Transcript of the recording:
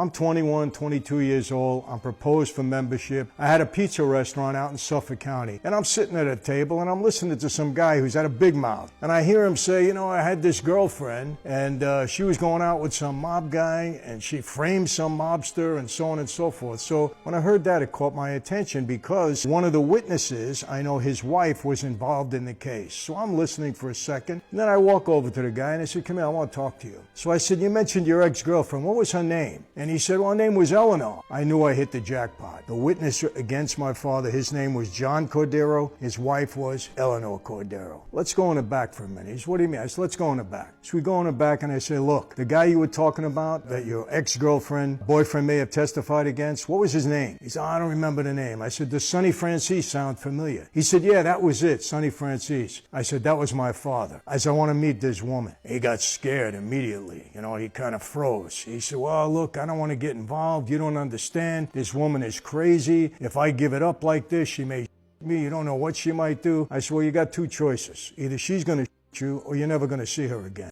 I'm 21, 22 years old. I'm proposed for membership. I had a pizza restaurant out in Suffolk County, and I'm sitting at a table and I'm listening to some guy who's had a big mouth. And I hear him say, you know, I had this girlfriend and she was going out with some mob guy and she framed some mobster and so on and so forth. So when I heard that, it caught my attention because one of the witnesses, I know his wife was involved in the case. So I'm listening for a second, and then I walk over to the guy and I said, come here, I want to talk to you. So I said, you mentioned your ex-girlfriend. What was her name? And he said, well, her name was Eleanor. I knew I hit the jackpot. The witness against my father, his name was John Cordero. His wife was Eleanor Cordero. Let's go in the back for a minute. He said, what do you mean? I said, let's go in the back. So we go in the back and I say, look, the guy you were talking about that your ex-girlfriend, boyfriend may have testified against, what was his name? He said, oh, I don't remember the name. I said, does Sonny Francis sound familiar? He said, yeah, that was it, Sonny Francis. I said, that was my father. I said, I want to meet this woman. He got scared immediately. You know, he kind of froze. He said, well, look, I don't want to get involved. You don't understand. This woman is crazy. If I give it up like this, she may me. You don't know what she might do. I said, well, you got two choices. Either she's going to shoot you or you're never going to see her again.